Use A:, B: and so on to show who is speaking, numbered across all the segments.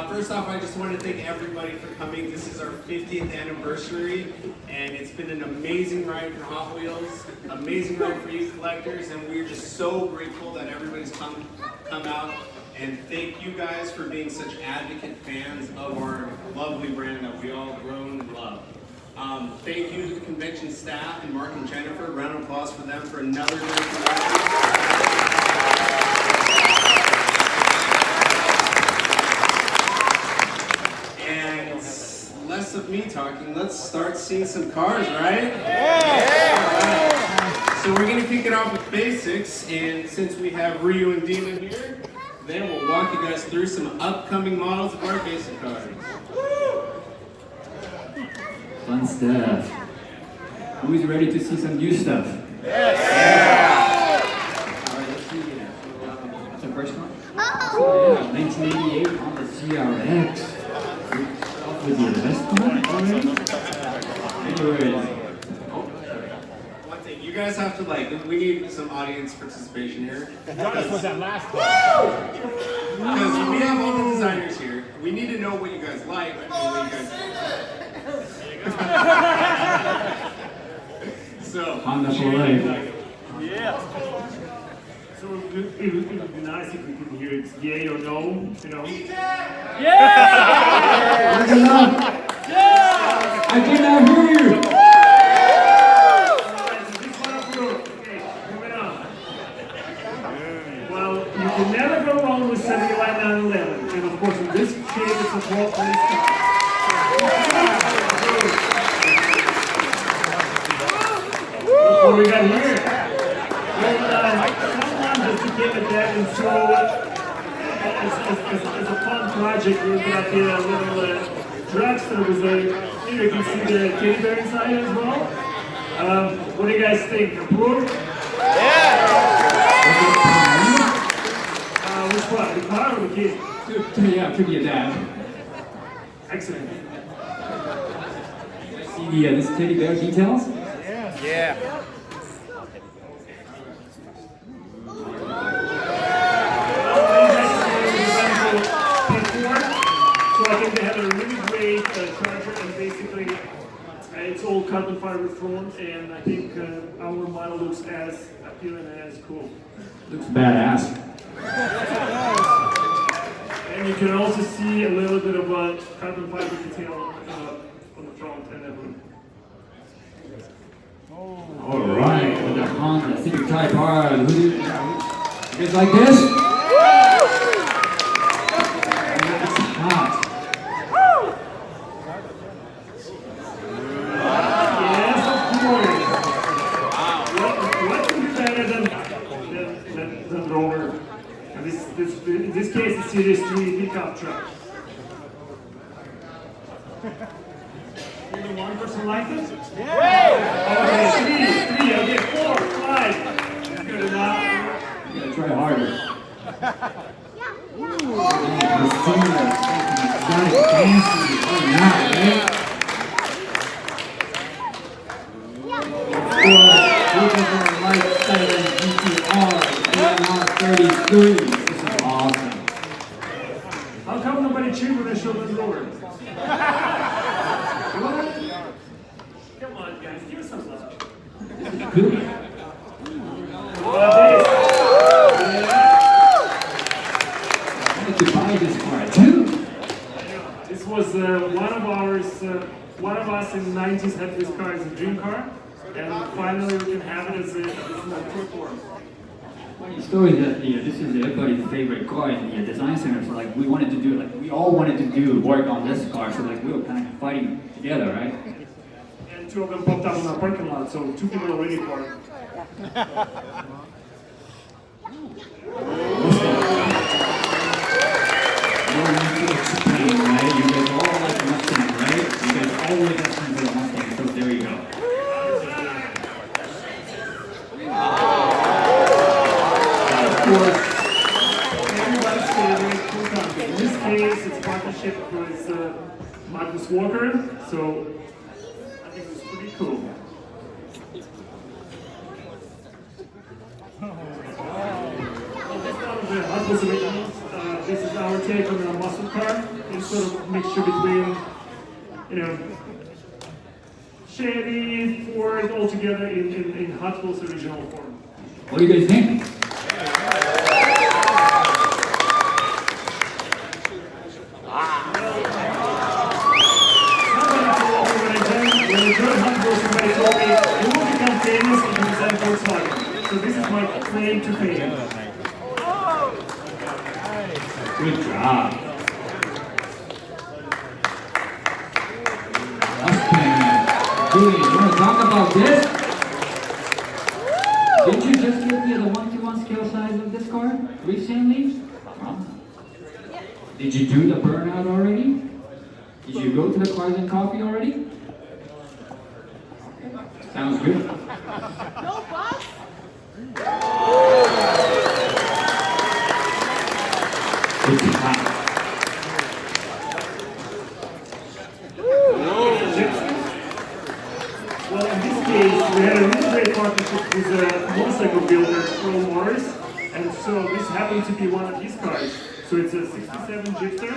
A: First off, I just want to thank everybody for coming. This is our 50th anniversary, and it's been an amazing ride for Hot Wheels, amazing ride for you collectors, and we're just so grateful that everybody's come out. And thank you guys for being such advocate fans of our lovely brand that we all grown and love. Thank you to the convention staff and Mark and Jennifer. Round of applause for them for another great convention. Less of me talking, let's start seeing some cars, right? Yeah! Right. So we're going to kick it off with basics, and since we have Ryu and Demon here, then we'll walk you guys through some upcoming models of our basic cars.
B: Fun stuff. Who's ready to see some new stuff?
A: Yeah!
B: Alright, let's see here. What's the first one? Oh yeah, 1988 on the CRX. With your best one already? Anyways.
A: One thing, you guys have to we need some audience participation here.
C: Jonas was that last one.
A: Because we have all the designers here. We need to know what you guys like and what you guys So,
B: on the life.
C: Yeah. So it would be nice if we could hear it's yay or no, you know? Yeah!
B: Yeah! I cannot hear you!
C: Well, you can never go wrong with 7911. And of course, in this case, it's a ball police car. What do we got here? Just to get it there and show as a fun project, we're going to get a little dragster with here you can see the teddy bear inside as well. What do you guys think? Approved? Yeah! Which one? The car or the kid?
B: Yeah, to be a dad.
C: Excellent.
B: See this teddy bear details?
D: Yeah.
C: So I think they have a really great charger, and basically it's all carbon fiber front, and I think our model looks as appealing and as cool.
B: Looks badass.
C: And you can also see a little bit of a carbon fiber detail on the front and the hood.
B: Alright, with the Honda Civic Type R. You guys like this? In this case, it's Series 3 pickup truck. Maybe one person like this? Yeah! Okay, three, okay, 4, 5. Good enough. You gotta try harder. This is awesome.
C: How come nobody cheered when I showed them the roller? Come on, guys, give us some love.
B: Good. I had to buy this car too.
C: This was one of us in the 90s had this car as a dream car, and finally we can have it as a tour form.
B: Funny story that this is everybody's favorite car in the design center. So we wanted to do we all wanted to do work on this car. So we were kind of fighting together, right?
C: And 2 of them popped up in our parking lot, so 2 people are waiting for it.
B: No need to explain, right? You guys all like Mustang, right? You guys always have something for the Mustang. So there you go.
C: In this case, it's a partnership with Marcus Walker, so I think it's pretty cool. This one of the Hot Wheels originals, This is our take on a muscle car. It's sort of a mixture between, Chevy, Ford, all together in Hot Wheels original form.
B: What do you guys think?
C: When I joined Hot Wheels, somebody told me, you will become famous if you design Volkswagen. So this is my claim to fame.
B: Good job. Okay. Julie, you want to talk about this? Did you just give me the 1-to-1 scale size of this car recently? Did you do the burnout already? Did you go to the Cars and Coffee already? Sounds good.
D: No, boss.
B: Good job.
C: Well, in this case, we had a really great partnership with a motorcycle builder, Earl Morris, and so this happened to be one of his cars. So it's a 67 Gifter,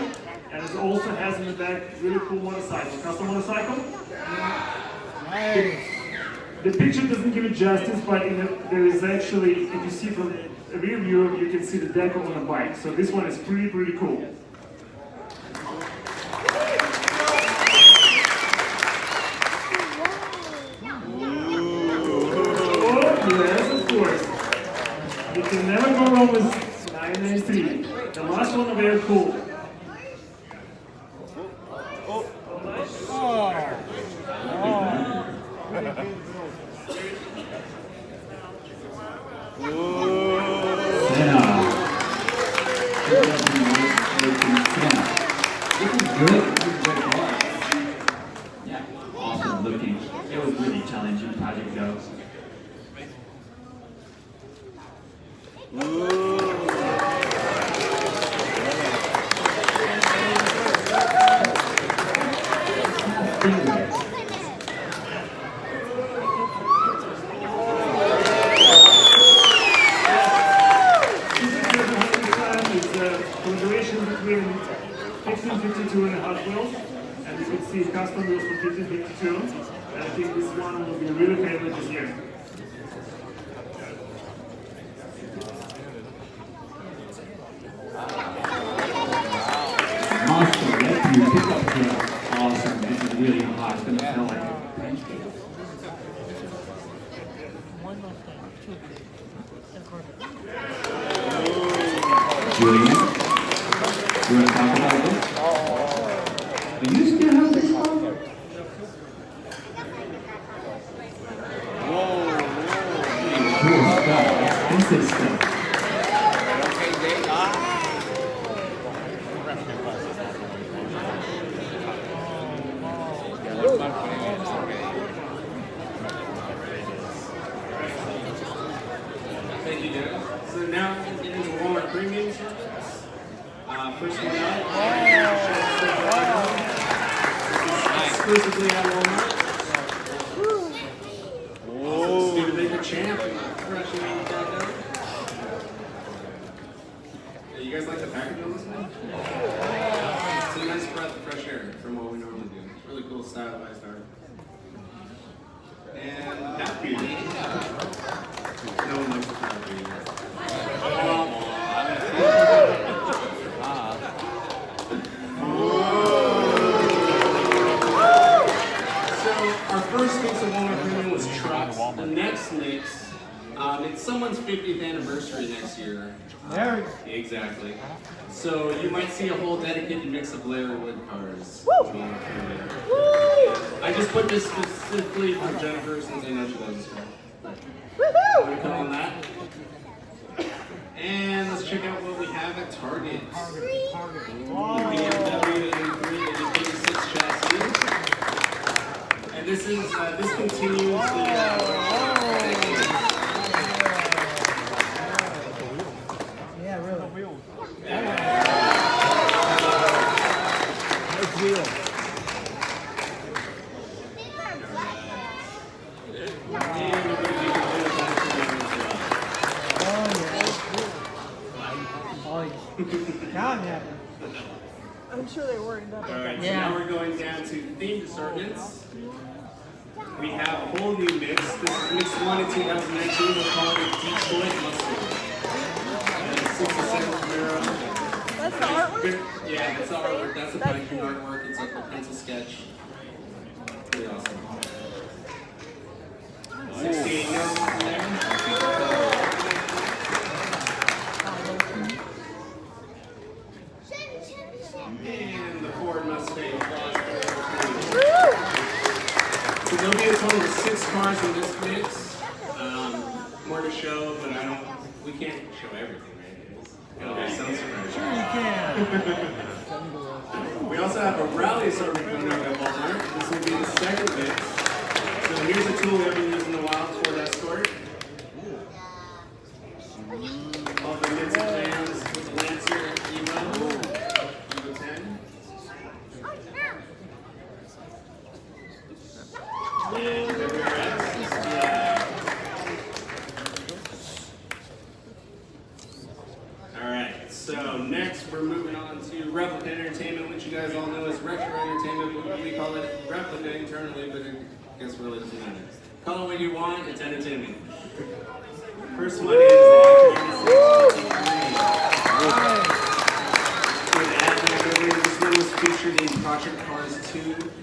C: and it also has in the back really cool motorcycle, custom motorcycle. The picture doesn't give it justice, but there is actually, if you see from a rear view, you can see the decal on a bike. So this one is pretty cool. Yes, of course. You can never go wrong with 993. The last one very cool.
B: This is good. Yeah, awesome looking. It was really challenging project though.
C: Collaboration between 1552 and Hot Wheels, and you can see custom wheels for 1552, and I think this one will be really favorite this year.
B: Monster, let you pick up the awesome. This is really hot. It's gonna feel like a pancake. Julian, you want to talk about this? Do you still have this car? Cool stuff. Expensive stuff.
A: Thank you, Dennis. So now we'll get into Walmart Premium. First one up. Exclusively at Walmart. Studebaker Champ. Fresh and out. You guys like the package on this one? It's a nice breath of fresh air from what we normally do. Really cool stylized art. And happy. No one likes the happy. So our first mix of Walmart Premium was trucks. The next mix, it's someone's 50th anniversary next year. Exactly. So you might see a whole dedicated mix of Larry Wood cars. I just put this specifically for Jennifer since I know she loves this car. Want to come on that? And let's check out what we have at Target. BMW M3 chassis. And this is this continues
D: I'm sure they worried about that.
A: Alright, so now we're going down to themed assortments. We have a whole new mix. This is mix 1 in 2019. We're calling it Detroit Mustard. And it's 67 Camaro.
D: That's the artwork?
A: Yeah, that's the artwork. That's the biking artwork. It's like a pencil sketch. Pretty awesome. 68 notes in there. And the Ford Mustang. So there'll be a total of 6 cars in this mix. More to show, but we can't show everything, right? There's some surprise.
E: Sure you can.
A: We also have a rally assortment coming up at Walmart. This will be the second mix. So here's a tool we haven't used in a while, Ford Escort. All the Mincy plans with the Lancer Evo 10. And the rear X. Alright, so next we're moving on to Replica Entertainment, which you guys all know as Retro Entertainment. We call it Replica internally, but I guess we're listening to it. Call it what you want, it's entertainment. First one is This one was featured in Project Cars 2.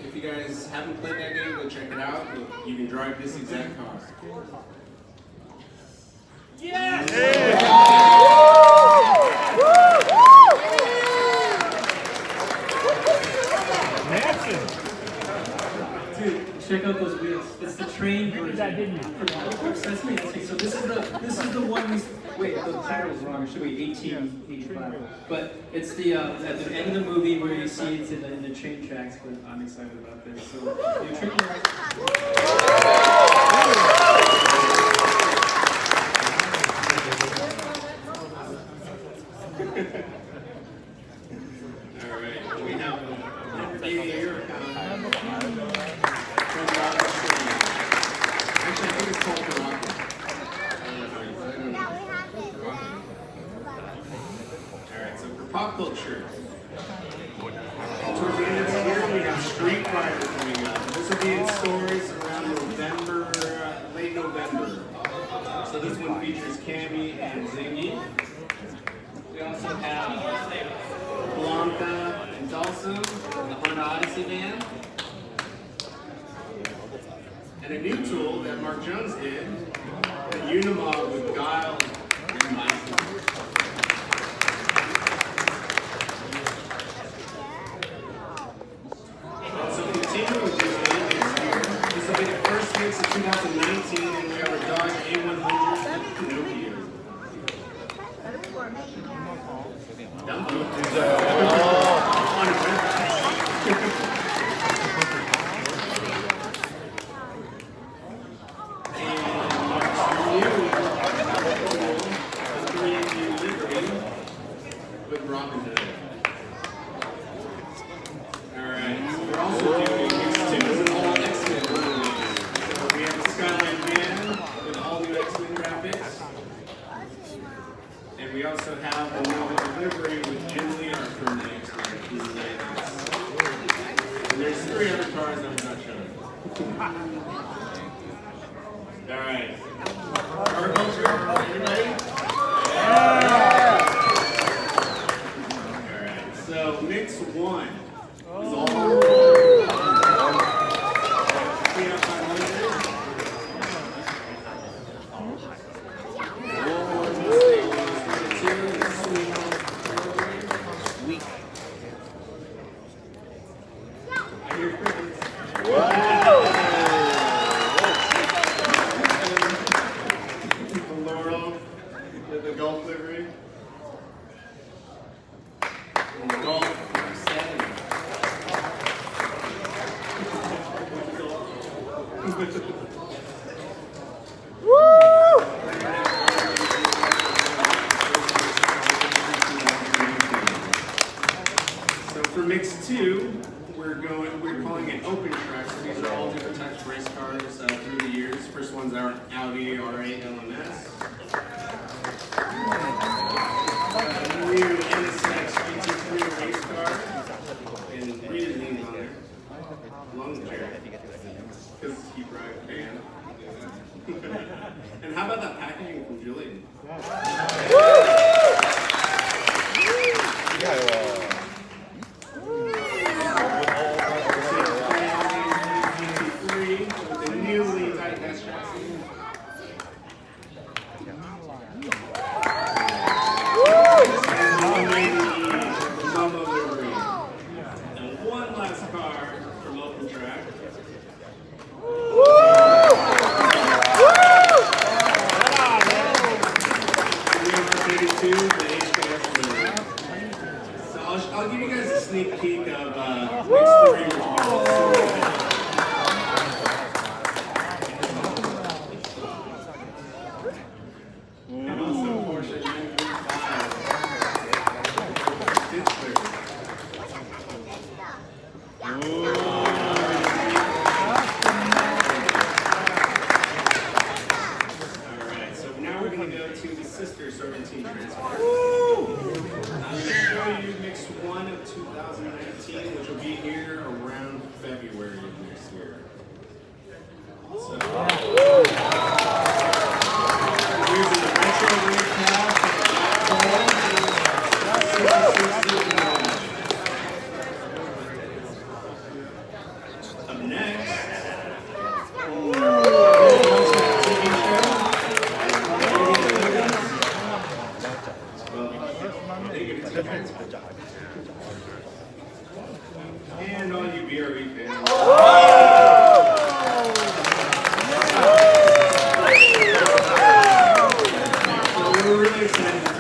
A: If you guys haven't played that game, go check it out. You can drive this exact car. Yes!
E: Dude, check out those wheels. It's the train version. Sesame Street. So this is the one we. Wait, the title is wrong. It should be 1885. But it's the at the end of the movie where you see it's in the train tracks. But I'm excited about this. So you're tricking right.
A: Alright, we have a year Actually, I think it's called the Rocket. Alright, so for pop culture, towards the end of the year, we have Street Fighter coming up. This will be in stores around November, late November. So this one features Cammy and Zingy. We also have Blanca and Dawson, the Honda Odyssey van. And a new tool that Mark Jones did, the Unimog with Guile and Myson. Also continuing with this game next year, this will be the first mix of 2019, and we have a Dodge A100 with Pinocchio. With Robin Hood. Alright, so we're also doing Mix 2 is an all X-Men movie. So we have the Skyline van with all new X-Men graphics. And we also have a new delivery with Jim Lear from the X-Men. And there's 3 other cars that we're not showing. Alright. Car culture, everybody? So mix 1 is all Fiat 500. Sweet. I hear crickets. The Laurel with the Golf livery. And the Golf 7. So for mix 2, we're calling it open tracks. So these are all different types of race cars through the years. First one's our Audi R8 LMS. New NSX GT I'll give you guys a sneak peek of mix 3, which will be so good. And also Porsche 935. Alright, so now we're going to go to the sister serpentine transfer. I'm going to show you mix 1 of 2019, which will be here around February of next year. So, here's the retro recap. Up next, and all you BRE fans. We're really excited to do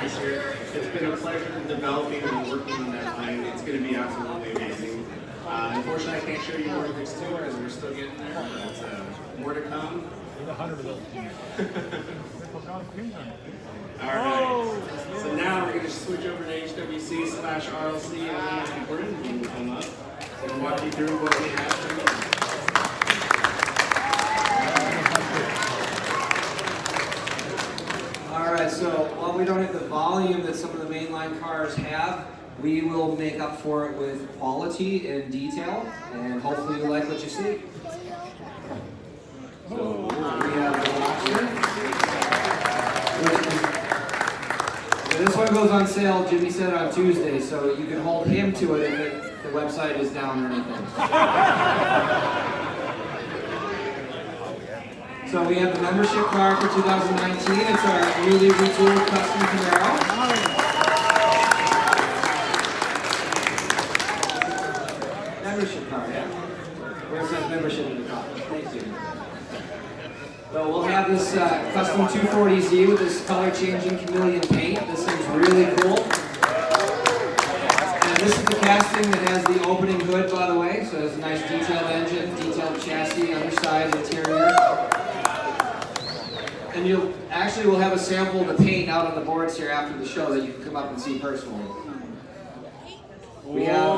A: this year. It's been a pleasure developing and working on that line. It's going to be absolutely amazing. Unfortunately, I can't show you more mix 2 as we're still getting there, but more to come. Alright, so now we're going to switch over to HWC/RLC and Brendan will come up and walk you through what we have for you.
F: Alright, so while we don't have the volume that some of the mainline cars have, we will make up for it with quality and detail, and hopefully you like what you see. So we have the Lobster. This one goes on sale, Jimmy said, on Tuesday, so you can hold him to it if the website is down or anything. So we have the membership car for 2019. It's our newly retooled custom Camaro. Membership car, yeah. Where it says membership in the car. Thank you. So we'll have this custom 240Z with this color-changing chameleon paint. This thing's really cool. And this is the casting that has the opening hood, by the way. So it's a nice detailed engine, detailed chassis, underside, interior. And you'll actually will have a sample of the paint out on the boards here after the show that you can come up and see personally. We have.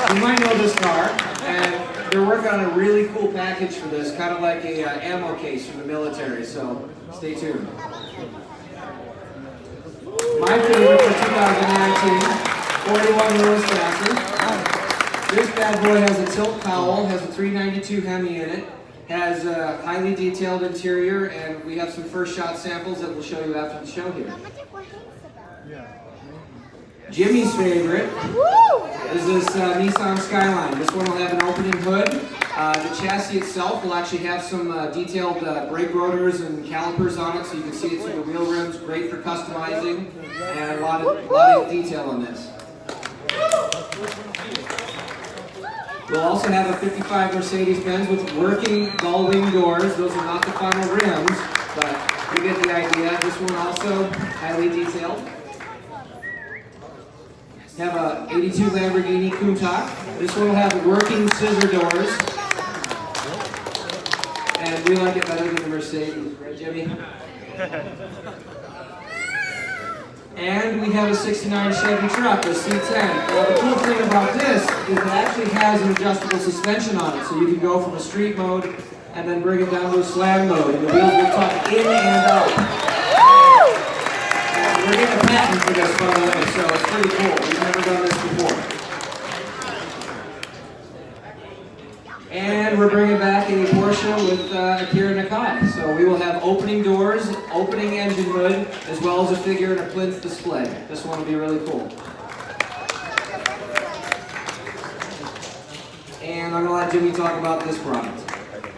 F: You might know this car, and they're working on a really cool package for this, kind of like a ammo case from the military, so stay tuned. My favorite for 2019, 41 Lewis Master. This bad boy has a tilt cowl, has a 392 Hemi in it, has a highly detailed interior, and we have some first shot samples that we'll show you after the show here. Jimmy's favorite is this Nissan Skyline. This one will have an opening hood. The chassis itself will actually have some detailed brake rotors and calipers on it, so you can see it through the wheel rims. Great for customizing, and a lot of detail on this. We'll also have a 55 Mercedes-Benz with working gull-wing doors. Those are not the final rims, but you get the idea. This one also highly detailed. Have a 82 Lamborghini Countach. This one will have working scissor doors. And we like it better than the Mercedes, right, Jimmy? And we have a 69 Chevy truck, a C10. Now the cool thing about this is it actually has an adjustable suspension on it, so you can go from a street mode and then bring it down to a slam mode, and the wheels will tuck in and out. We're getting a patent for this, by the way, so it's pretty cool. We've never done this before. And we're bringing back a Porsche with Akira Nakai. So we will have opening doors, opening engine hood, as well as a figure and a plinth display. This one will be really cool. And I'm going to let Jimmy talk about this product.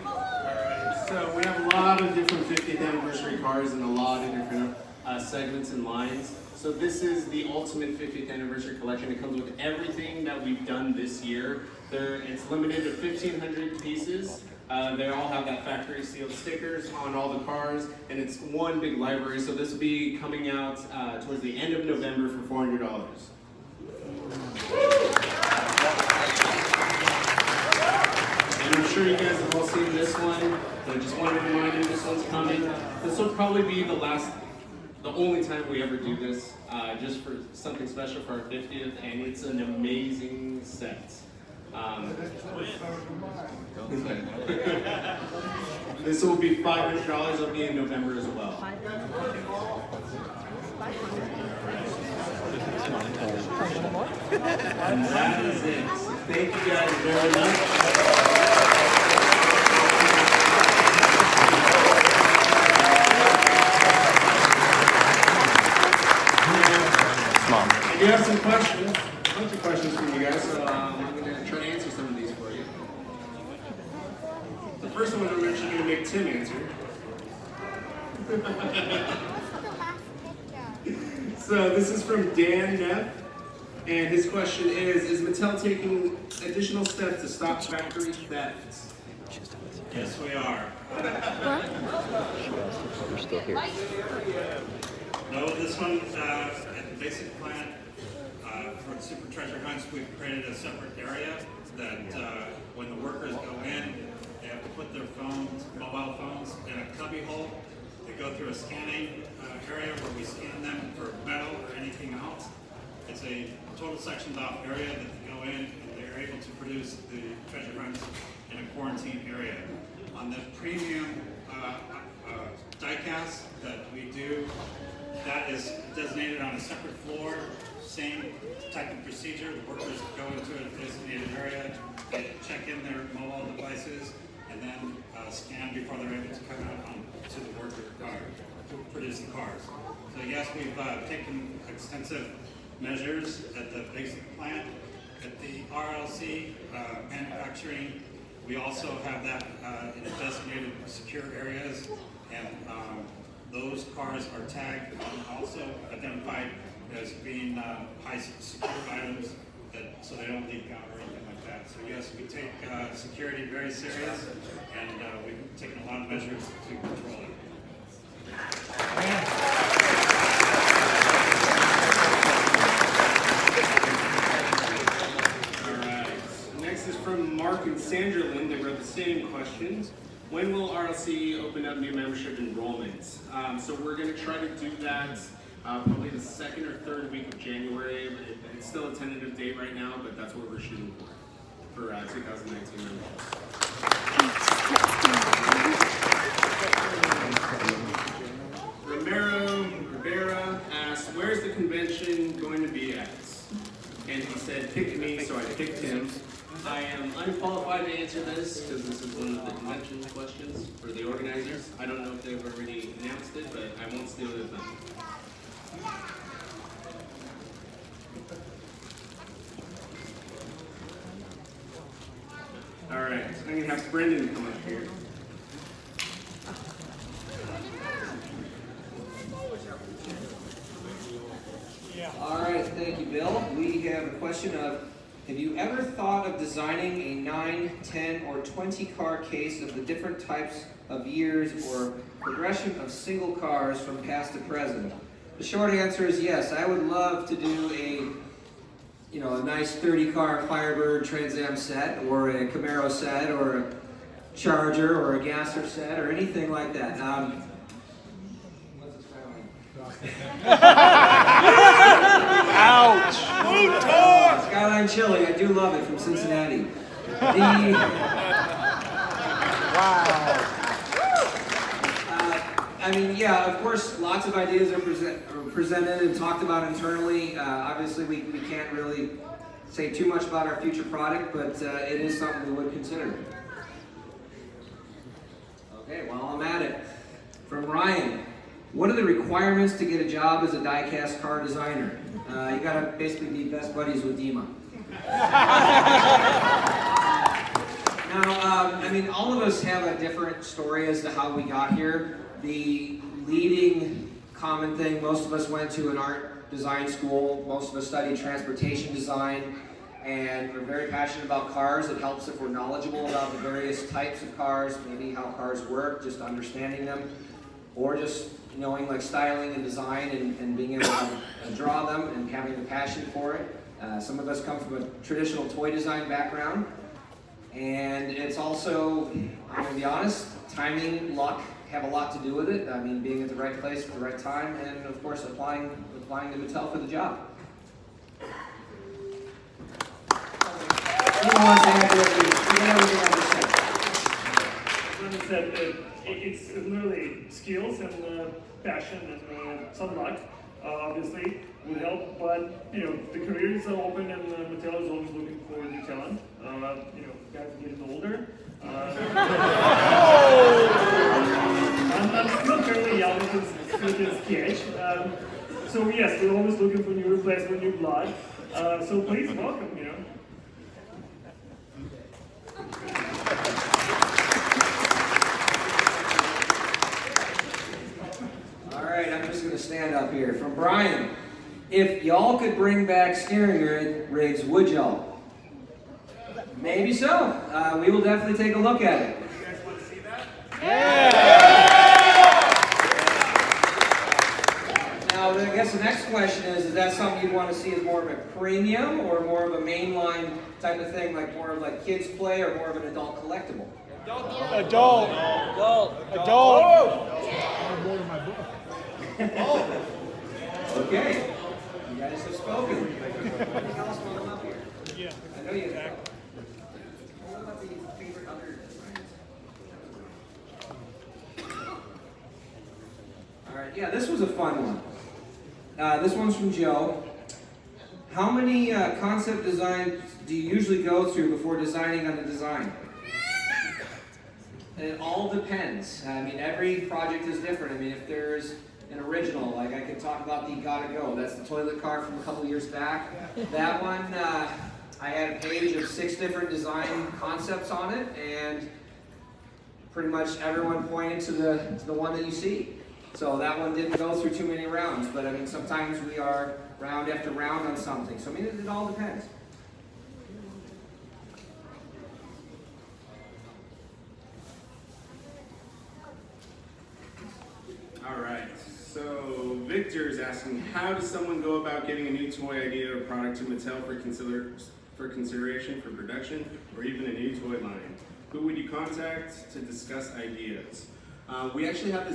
A: Alright, so we have a lot of different 50th anniversary cars and a lot of different segments and lines. So this is the ultimate 50th anniversary collection. It comes with everything that we've done this year. It's limited to 1,500 pieces. They all have that factory sealed stickers on all the cars, and it's one big library. So this will be coming out towards the end of November for $400. And I'm sure you guys have all seen this one, but I just wanted to remind you this one's coming. This will probably be the only time we ever do this, just for something special for our 50th, and it's an amazing set. This will be $500. It'll be in November as well. And that is it. Thank you guys very much. I do have some questions, a bunch of questions from you guys, so I'm going to try to answer some of these for you. The first one I'm actually going to make Tim answer. So this is from Dan Neff, and his question is Mattel taking additional steps to stop factory thefts?
G: Yes, we are.
H: You're still here.
G: No, this one, at the basic plant, for the Super Treasure Hunts, we've created a separate area that when the workers go in, they have to put their phones, mobile phones, in a cubby hole. They go through a scanning area where we scan them for metal or anything else. It's a total sectioned off area that they go in and they're able to produce the treasure hunts in a quarantine area. On the premium die-cast that we do, that is designated on a separate floor, same type of procedure. The workers go into a designated area, they check in their mobile devices, and then scan before they're able to come out to the worker car to produce the cars. So yes, we've taken extensive measures at the basic plant. At the RLC manufacturing, we also have that in designated secure areas, and those cars are tagged and also identified as being high secure items, so they don't leak out or anything like that. So yes, we take security very serious, and we've taken a lot of measures to control it.
A: All right. Next is from Mark and Sandra Lynn. They wrote the same questions. When will RLC open up new membership enrollments? So we're going to try to do that probably the second or third week of January. It's still a tentative date right now, but that's what we're shooting for 2019 memberships. Rivera asked, where's the convention going to be at? And he said, pick me, so I picked him. I am unqualified to answer this because this is one of the convention questions for the organizers. I don't know if they've already announced it, but I won't steal their thunder. All right, so I'm going to have Brendan come up here.
F: All right, thank you, Bill. We have a question of, have you ever thought of designing a 9, 10, or 20 car case of the different types of years or progression of single cars from past to present? The short answer is yes. I would love to do a nice 30-car Firebird Trans Am set, or a Camaro set, or a Charger, or a Gasser set, or anything like that. What's the
H: Ouch!
F: Skyline Chili, I do love it, from Cincinnati. Yeah, of course, lots of ideas are presented and talked about internally. Obviously, we can't really say too much about our future product, but it is something we would consider. Okay, while I'm at it, from Ryan, what are the requirements to get a job as a die-cast car designer? You gotta basically be best buddies with Dima. Now, all of us have a different story as to how we got here. The leading common thing, most of us went to an art design school, most of us studied transportation design, and we're very passionate about cars. It helps if we're knowledgeable about the various types of cars, maybe how cars work, just understanding them, or just knowing like styling and design and being able to draw them and having the passion for it. Some of us come from a traditional toy design background, and it's also, I'm gonna be honest, timing, luck have a lot to do with it. I mean, being at the right place at the right time, and of course applying to Mattel for the job. Anyone wants to add to everything I just said?
C: As I said, it's literally skills and passion and some luck, obviously, would help. But you know, the careers are open, and Mattel is always looking for new talent. You know, guys are getting older. I'm still fairly young, still just sketch. So yes, we're always looking for new replacement, new blood. So please welcome, you know.
F: All right, I'm just going to stand up here. From Brian, if y'all could bring back steering rigs, would y'all? Maybe so. We will definitely take a look at it.
A: You guys want to see that?
F: Now, I guess the next question is that something you'd want to see as more of a premium or more of a mainline type of thing, like more of like kids play or more of an adult collectible?
H: Adult.
F: Okay. You guys have spoken. Tell us what up here. Yeah. I know you have. What about the favorite other designs? All right. Yeah, this was a fun one. This one's from Joe. How many concept designs do you usually go through before designing on the design? And it all depends. I mean, every project is different. I mean, if there's an original, like I could talk about the Gotta Go. That's the toilet car from a couple years back. That one, I had a page of 6 different design concepts on it, and pretty much everyone pointed to the one that you see. So that one didn't go through too many rounds, but I mean, sometimes we are round after round on something. So I mean, it all depends.
A: All right, so Victor is asking, how does someone go about getting a new toy idea or product to Mattel for consideration for production, or even a new toy line? Who would you contact to discuss ideas? We actually have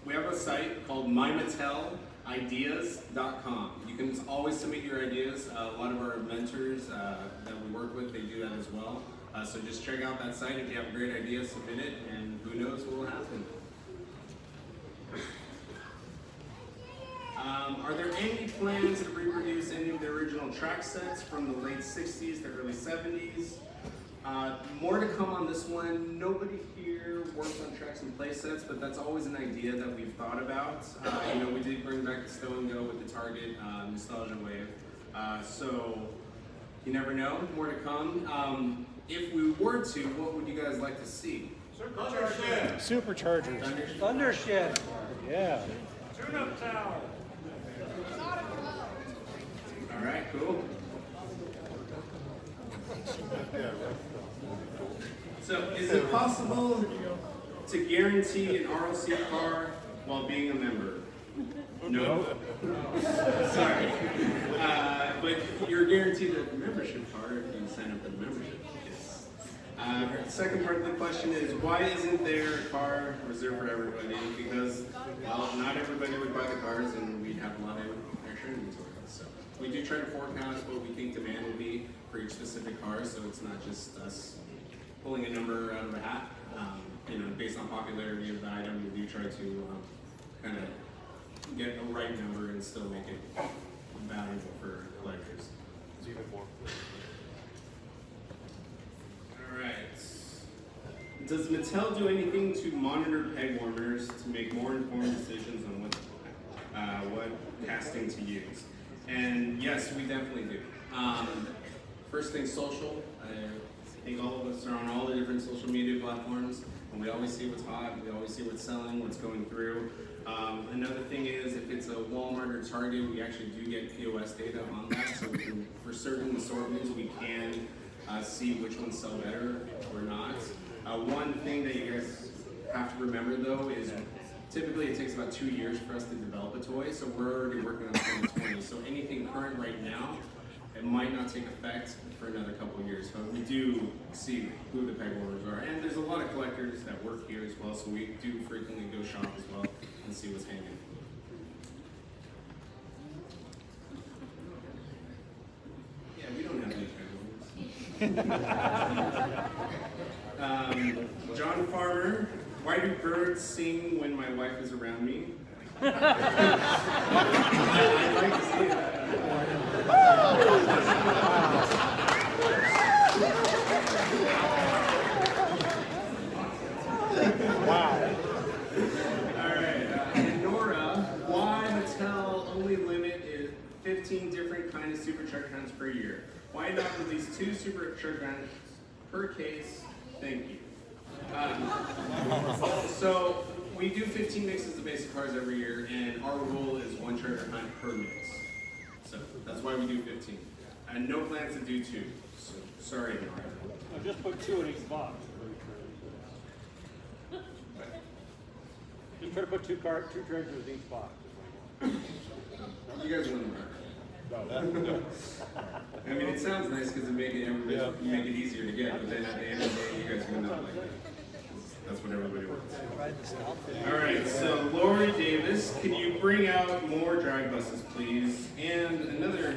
A: we have a site called mymattelideas.com. You can always submit your ideas. A lot of our mentors that we work with, they do that as well. So just check out that site. If you have a great idea, submit it, and who knows what will happen. Are there any plans to reproduce any of the original track sets from the late 60s to early 70s? More to come on this one. Nobody here works on tracks and play sets, but that's always an idea that we've thought about. You know, we did bring back the Stow and Go with the Target Nostalgia Wave. So you never know, more to come. If we were to, what would you guys like to see?
H: Superchargers. Thundershed. Yeah.
C: Tune-up tower.
A: All right, cool. So, is it possible to guarantee an RLC car while being a member? No. Sorry. But you're guaranteed a membership card if you sign up for the membership. Yes. The second part of the question is, why isn't there a car reserved for everybody? Because, well, not everybody would buy the cars, and we'd have a lot of extra inventory. So we do try to forecast what we think demand will be for each specific car, so it's not just us pulling a number out of a hat. You know, based on popularity of the item, we do try to kind of get a right number and still make it valuable for collectors. All right. Does Mattel do anything to monitor peg warmers to make more informed decisions on what casting to use? And yes, we definitely do. First thing, social. I think all of us are on all the different social media platforms. And we always see what's hot, we always see what's selling, what's going through. Another thing is, if it's a Walmart or Target, we actually do get POS data on that, so we can, for certain assortments, we can see which ones sell better or not. One thing that you guys have to remember though is typically it takes about 2 years for us to develop a toy, so we're already working on 2020. So anything current right now, it might not take effect for another couple of years, but we do see who the peg warmers are. And there's a lot of collectors that work here as well, so we do frequently go shop as well and see what's hanging. Yeah, we don't have any peg warmers. John Farmer, why do birds sing when my wife is around me? I'd like to see that.
H: Wow.
A: Alright, and Nora, why Mattel only limit is 15 different kind of supercharged rounds per year? Why not release 2 supercharged rounds per case? Thank you. So we do 15 mixes of basic cars every year, and our rule is 1 charger hunt per mix. So that's why we do 15. And no plans to do 2. So sorry, Nora.
H: No, just put 2 in each box. Just try to put two treasures in each box.
A: You guys wouldn't work. I mean, it sounds nice because it make it easier to get, but then at the end of the day, you guys are gonna not like it. That's what everybody wants. All right, so Lori Davis, can you bring out more drag buses, please? And another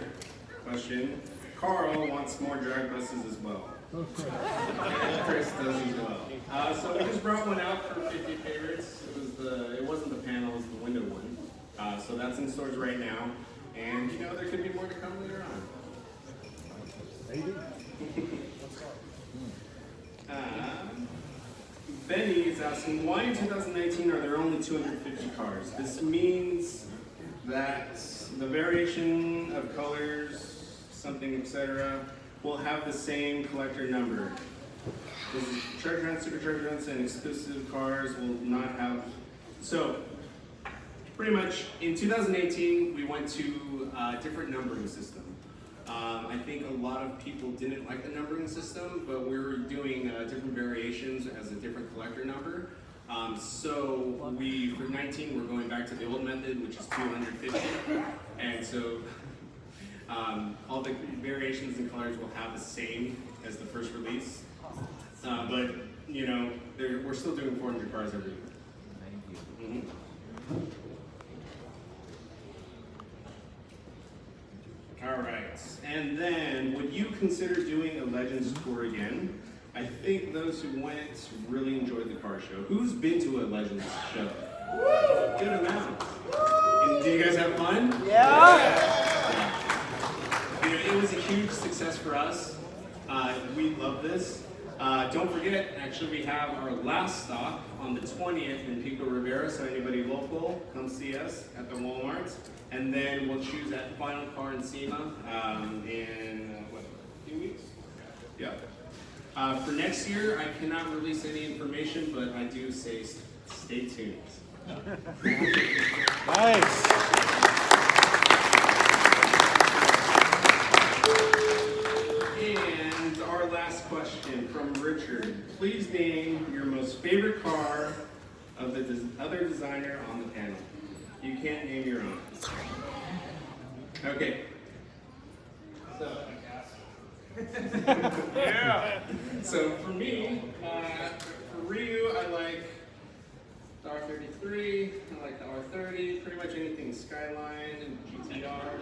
A: question, Carl wants more drag buses as well. And Chris does as well. So we just brought one out for 50 favorites. It wasn't the panel, it was the window one. So that's in stores right now. And you know, there could be more to come later on. Benny is asking, why in 2019 are there only 250 cars? This means that the variation of colors, something, etc., will have the same collector number. This is charge rounds, supercharged rounds, and exclusive cars will not have. So, pretty much in 2018, we went to a different numbering system. I think a lot of people didn't like the numbering system, but we were doing different variations as a different collector number. So for 19, we're going back to the old method, which is 250. And so all the variations and colors will have the same as the first release. But, you know, we're still doing 400 cars every year. Mm-hmm. All right, and then would you consider doing a Legends tour again? I think those who went really enjoyed the car show. Who's been to a Legends show? Good amount. And did you guys have fun? Yeah. You know, it was a huge success for us. We love this. Don't forget, actually, we have our last stop on the 20th in Pico Rivera, so anybody local, come see us at the Walmart. And then we'll choose that final car in SEMA in, what, a few weeks? Yeah. For next year, I cannot release any information, but I do say stay tuned.
H: Nice.
A: And our last question from Richard. Please name your most favorite car of the other designer on the panel. You can't name your own. Okay. So, yeah. So for me, for Ryu, I like the R33, I like the R30, pretty much anything Skyline and GTR.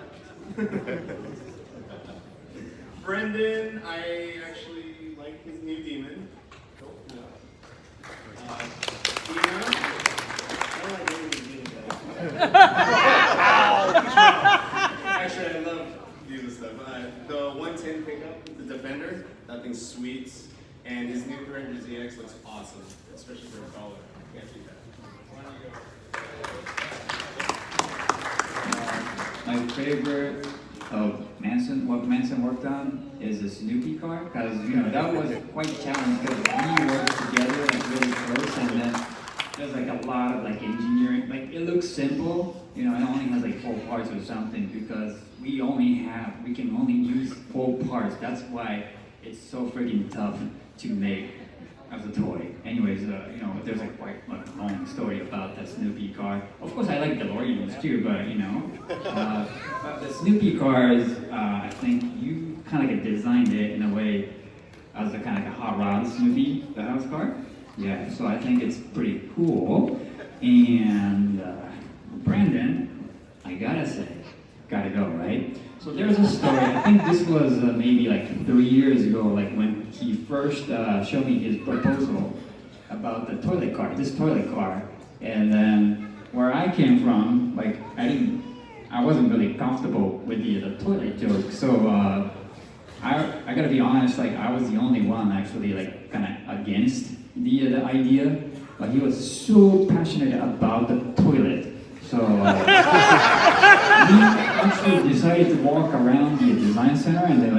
A: Brendan, I actually like his new Demon. Dina, I don't like any of his Demon guys. Actually, I love Diva stuff. The 110 pickup, the Defender, that thing's sweet. And his new Ranger ZX looks awesome, especially for a collar. Can't beat that. Why don't you go?
B: My favorite of what Manson worked on is a Snoopy car, because that was quite challenging because we worked together like really close, and then there's like a lot of like engineering. Like it looks simple, it only has like 4 parts or something because we can only use 4 parts. That's why it's so freaking tough to make as a toy. Anyways, there's like quite a long story about the Snoopy car. Of course, I like DeLoreans too, but but the Snoopy cars, I think you kind of like designed it in a way as a kind of like a hot rod Snoopy, the house car. Yeah, so I think it's pretty cool. And Brandon, I gotta say, gotta go, right? So there's a story, I think this was maybe like 3 years ago, like when he first showed me his proposal about the toilet car, this toilet car. And then where I came from, like I wasn't really comfortable with the toilet joke. So I gotta be honest, like I was the only one actually like kind of against the idea, but he was so passionate about the toilet. So we actually decided to walk around the design center, and they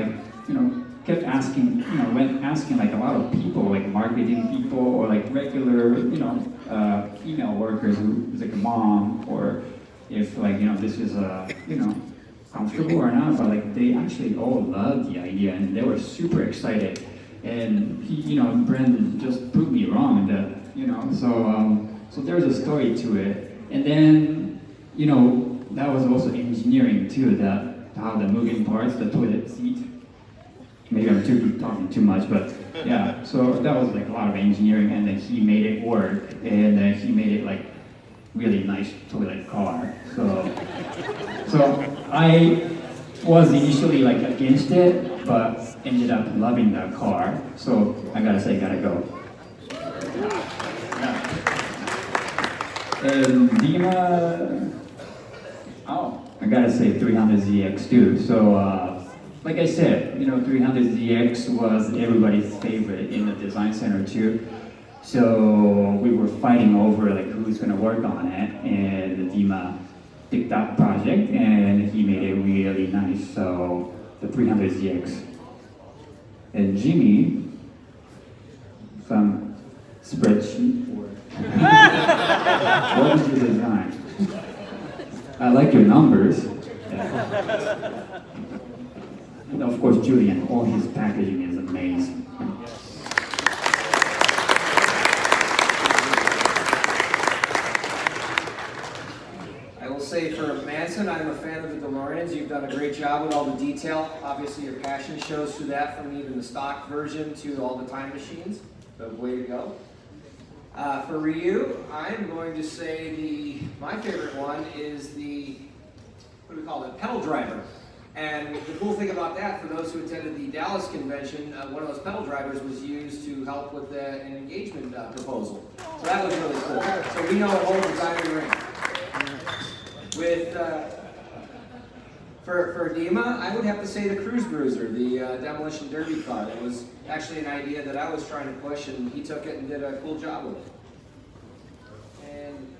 B: kept asking, went asking like a lot of people, like marketing people or like regular, female workers who's like a mom, or if this is comfortable or not, but like they actually all loved the idea and they were super excited. And he, Brandon just proved me wrong, that, so there's a story to it. And then, that was also engineering too, how the moving parts, the toilet seat. Maybe I'm talking too much, but yeah, so that was like a lot of engineering, and then he made it work, and then he made it like really nice toilet car. So I was initially like against it, but ended up loving that car. So I gotta say, gotta go. Yeah. And Dima, I gotta say 300ZX too. So like I said, 300ZX was everybody's favorite in the design center too. So we were fighting over like who's gonna work on it, and Dima picked that project and he made it really nice. So the 300ZX. And Jimmy, some spreadsheet for what was your design? I like your numbers. Yeah. And of course, Julian, all his packaging is amazing.
F: I will say for Manson, I'm a fan of the DeLoreans. You've done a great job with all the detail. Obviously, your passion shows through that, from even the stock version to all the time machines. So way to go. For Ryu, I'm going to say my favorite one is what do we call it, pedal driver. And the cool thing about that, for those who attended the Dallas convention, one of those pedal drivers was used to help with an engagement proposal. So that was really cool. So we know it holds a diamond ring. For Dima, I would have to say the Cruise Bruiser, the demolition derby car. It was actually an idea that I was trying to push, and he took it and did a cool job with it. And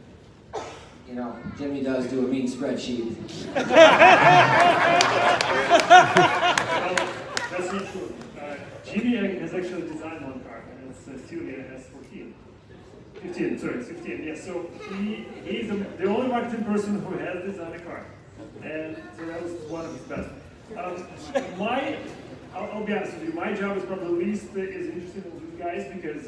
F: Jimmy does do a mean spreadsheet.
C: That's not true. Jimmy has actually designed one car, and it's Studio S14. 15, yes. So he's the only marketing person who has designed a car. And so that was one of his best. I'll be honest with you, my job is probably least as interesting as these guys, because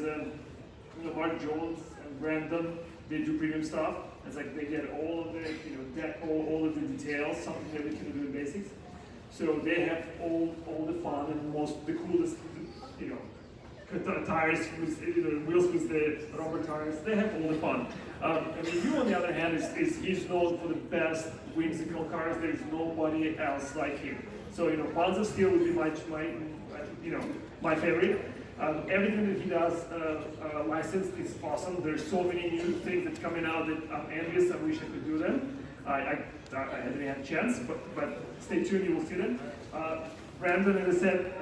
C: Mark Jones and Brandon, they do premium stuff. It's like they get all of the, all of the details, something that we can do in basics. So they have all the fun and the coolest, tires with wheels with the rubber tires. They have all the fun. You on the other hand he's known for the best whimsical cars. There is nobody else like him. So Bonds of Steel would be my favorite. Everything that he does licensed is awesome. There's so many new things that coming out that I'm envious. I wish I could do them. I haven't had a chance, but stay tuned, you will see them. Brandon, as I said,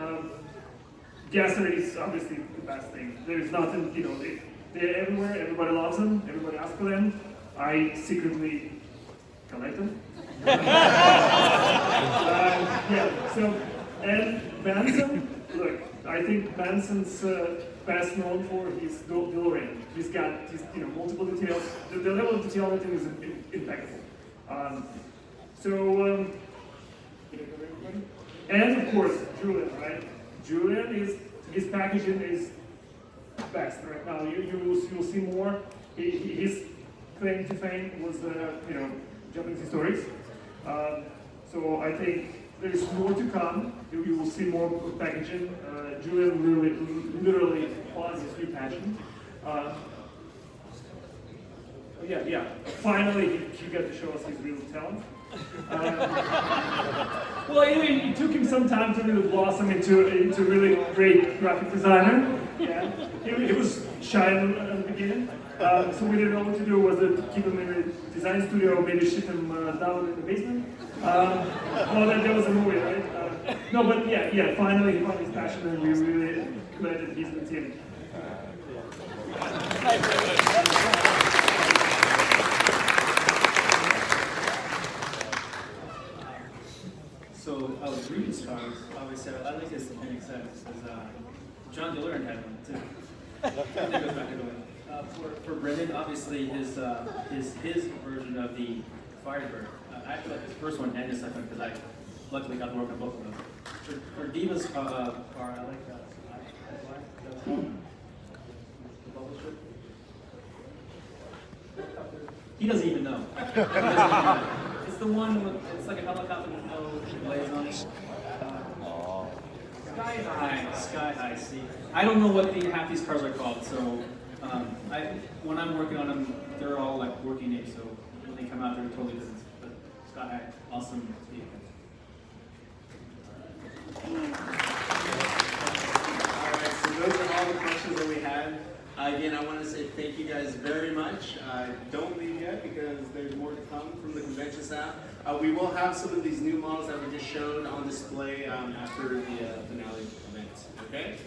C: Gasser is obviously the best thing. There's nothing, they're everywhere, everybody loves them, everybody asks for them. I secretly collect them. And Benson, look, I think Benson's best known for his DeLorean. He's got multiple details. The level of detail on it is impeccable. And of course, Julian, right? Julian his packaging is best right now. You'll see more. His claim to fame was Japanese historics. So I think there's more to come. You will see more packaging. Julian literally found his new passion. Yeah. Finally, he got to show us his real talent. Well, it took him some time to really blossom into really great graphic designer. Yeah, he was shy at the beginning, so we didn't know what to do. Was to keep him in a design studio, maybe ship him down in the basement? Well, that was a movie, right? No, but yeah. Finally, he found his passion, and we really glad that he's in the team.
E: So I was reading stars. Obviously, I like this in excess because John DeLorean had one too. That goes back to going. For Brendan, obviously his version of the Firebird. I feel like his first one and his second one because I luckily got to work on both of them. For Diva's car, I like that. The publisher. He doesn't even know. It's the one with, it's like a helicopter with no blades on it. Sky High, see. I don't know what half these cars are called, so when I'm working on them, they're all like working names, so when they come out, they're totally different. But Sky High, awesome vehicle.
A: Alright, so those are all the questions that we had. Again, I want to say thank you guys very much. Don't leave yet because there's more to come from the convention staff. We will have some of these new models that we just showed on display after the finale event. Okay?